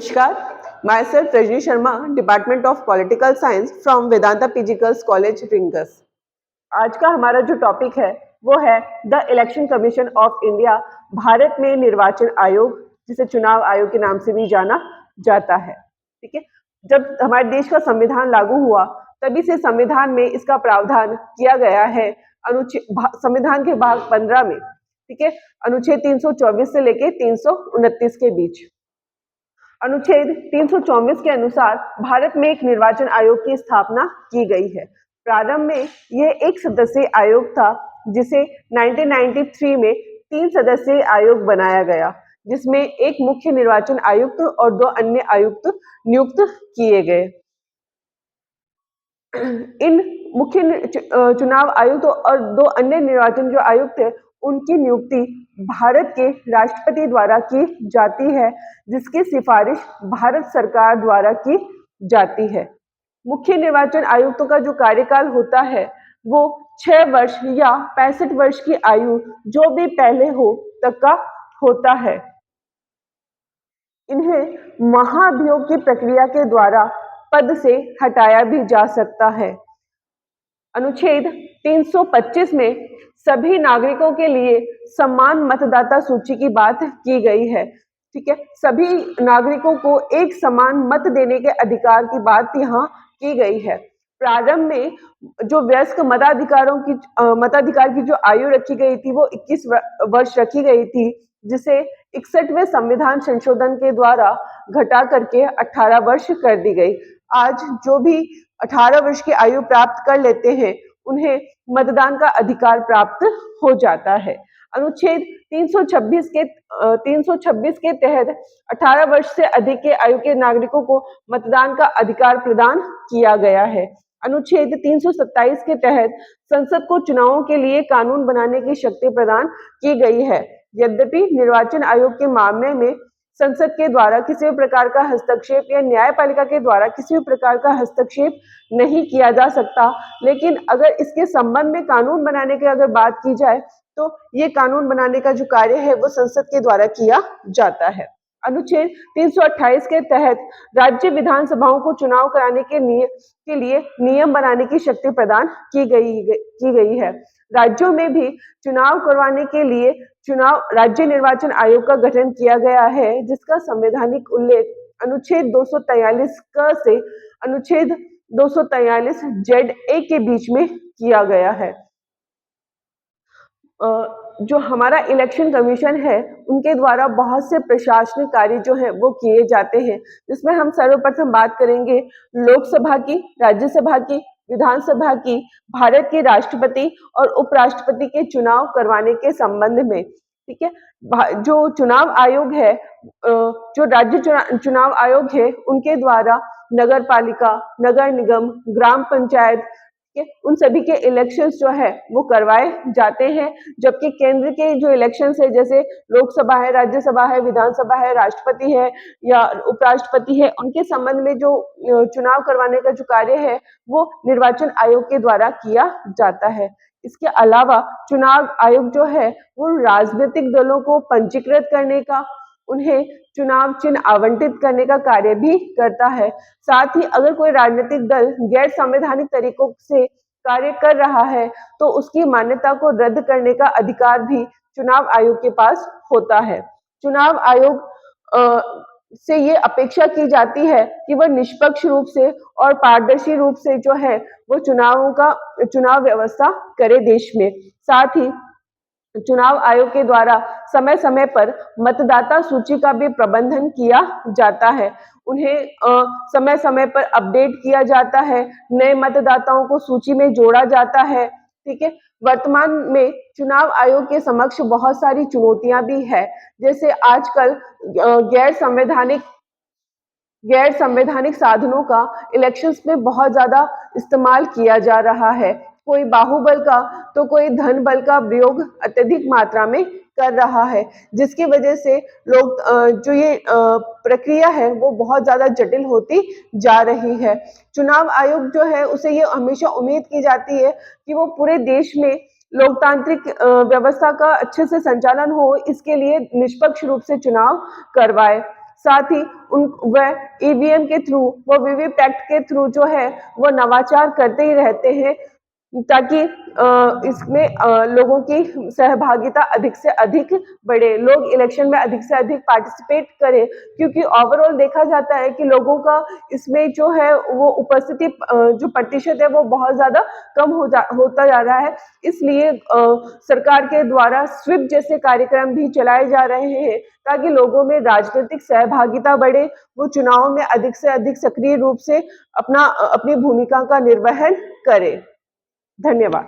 नमस्कार, my self Rajni Sharma, department of political science from Vedanta PG girls college rings. आज का हमारा जो टॉपिक है वो है the election commission of India, Bharat में निर्वाचन आयोग, जिसे चुनाव आयोग के नाम से भी जाना जाता है। ठीक है, जब हमारे देश का संविधान लागू हुआ तभी से संविधान में इसका प्रावधान किया गया है। संविधान के भाग 15 में, ठीक है, अनुच्छेद 324 से लेके 329 के बीच। अनुच्छेद 324 के अनुसार भारत में एक निर्वाचन आयोग की स्थापना की गई है। प्रारंभ में यह एक सदस्यीय आयोग था, जिसे 1993 में 3 सदस्यीय आयोग बनाया गया, जिसमें एक मुख्य निर्वाचन आयुक्त और 2 अन्य आयुक्त नियुक्त किए गए। इन मुख्य चुनाव आयुक्त और 2 अन्य निर्वाचन जो आयुक्त थे, उनकी नियुक्ति भारत के राष्ट्रपति द्वारा की जाती है, जिसकी सिफारिश भारत सरकार द्वारा की जाती है। मुख्य निर्वाचन आयुक्तों का जो कार्यकाल होता है वो 6 वर्ष या 65 वर्ष की आयु जो भी पहले हो तक का होता है। इन्हें महाभियोग की प्रक्रिया के द्वारा पद से हटाया भी जा सकता है। अनुच्छेद 325 में सभी नागरिकों के लिए समान मतदाता सूची की बात की गई है। ठीक है, सभी नागरिकों को एक समान मत देने के अधिकार की बात यहाँ की गई है। प्रारंभ में जो वयस्क मताधिकार की जो आयु रखी गई थी वो 21 वर्ष रखी गई थी, जिसे 61वें संविधान संशोधन के द्वारा घटा करके 18 वर्ष कर दी गई। आज जो भी 18 वर्ष की आयु प्राप्त कर लेते हैं उन्हें मतदान का अधिकार प्राप्त हो जाता है। अनुच्छेद 326 के तहत 18 वर्ष से अधिक के आयु के नागरिकों को मतदान का अधिकार प्रदान किया गया है। अनुच्छेद 327 के तहत संसद को चुनावों के लिए कानून बनाने की शक्ति प्रदान की गई है। यद्यपि निर्वाचन आयोग के मामले में संसद के द्वारा किसी भी प्रकार का हस्तक्षेप या न्यायपालिका के द्वारा किसी भी प्रकार का हस्तक्षेप नहीं किया जा सकता, लेकिन अगर इसके संबंध में कानून बनाने की अगर बात की जाए तो ये कानून बनाने का जो कार्य है वो संसद के द्वारा किया जाता है। अनुच्छेद 328 के तहत राज्य विधानसभाओं को चुनाव कराने के लिए नियम बनाने की शक्ति प्रदान की गई है। राज्यों में भी चुनाव करवाने के लिए राज्य निर्वाचन आयोग का गठन किया गया है, जिसका संवैधानिक उल्लेख अनुच्छेद 243 क से अनुच्छेद 243 ZA के बीच में किया गया है। जो हमारा इलेक्शन कमीशन है उनके द्वारा बहुत से प्रशासनिक कार्य जो है वो किए जाते हैं, जिसमें हम सर्वप्रथम बात करेंगे लोकसभा की, राज्यसभा की, विधानसभा की, भारत के राष्ट्रपति और उपराष्ट्रपति के चुनाव करवाने के संबंध में। ठीक है, जो चुनाव आयोग है, जो राज्य चुनाव आयोग है, उनके द्वारा नगर पालिका, नगर निगम, ग्राम पंचायत उन सभी के इलेक्शंस जो है वो करवाए जाते हैं, जबकि केंद्र के जो इलेक्शंस है, जैसे लोकसभा है, राज्यसभा है, विधानसभा है, राष्ट्रपति है या उपराष्ट्रपति है, उनके संबंध में जो चुनाव करवाने का जो कार्य है वो निर्वाचन आयोग के द्वारा किया जाता है। इसके अलावा चुनाव आयोग जो है वो राजनीतिक दलों को पंजीकृत करने का, उन्हें चुनाव चिन्ह आवंटित करने का कार्य भी करता है। साथ ही अगर कोई राजनीतिक दल गैर संवैधानिक तरीकों से कार्य कर रहा है तो उसकी मान्यता को रद्द करने का अधिकार भी चुनाव आयोग के पास होता है। चुनाव आयोग से ये अपेक्षा की जाती है कि वह निष्पक्ष रूप से और पारदर्शी रूप से जो है वो चुनाव व्यवस्था करे देश में। साथ ही चुनाव आयोग के द्वारा समय समय पर मतदाता सूची का भी प्रबंधन किया जाता है। उन्हें समय समय पर अपडेट किया जाता है, नए मतदाताओं को सूची में जोड़ा जाता है। ठीक है, वर्तमान में चुनाव आयोग के समक्ष बहुत सारी चुनौतियां भी है, जैसे आजकल गैर संवैधानिक साधनों का इलेक्शंस में बहुत ज्यादा इस्तेमाल किया जा रहा है। कोई बाहुबल का तो कोई धन बल का प्रयोग अत्यधिक मात्रा में कर रहा है, जिसकी वजह से लोग जो ये प्रक्रिया है वो बहुत ज्यादा जटिल होती जा रही है। चुनाव आयोग जो है उसे ये हमेशा उम्मीद की जाती है कि वो पूरे देश में लोकतांत्रिक व्यवस्था का अच्छे से संचालन हो, इसके लिए निष्पक्ष रूप से चुनाव करवाए। साथ ही उन वह ईवीएम के थ्रू, वो वीवीपैट के थ्रू जो है वो नवाचार करते ही रहते हैं, ताकि इसमें लोगों की सहभागिता अधिक से अधिक बढ़े, लोग इलेक्शन में अधिक से अधिक पार्टिसिपेट करें, क्योंकि ओवरऑल देखा जाता है कि लोगों का इसमें जो है वो उपस्थिति जो प्रतिशत है वो बहुत ज़्यादा कम होता जा रहा है। इसलिए सरकार के द्वारा स्वीप जैसे कार्यक्रम भी चलाए जा रहे हैं, ताकि लोगों में राजनीतिक सहभागिता बढ़े, वो चुनाव में अधिक से अधिक सक्रिय रूप से अपनी भूमिका का निर्वहन करें। धन्यवाद।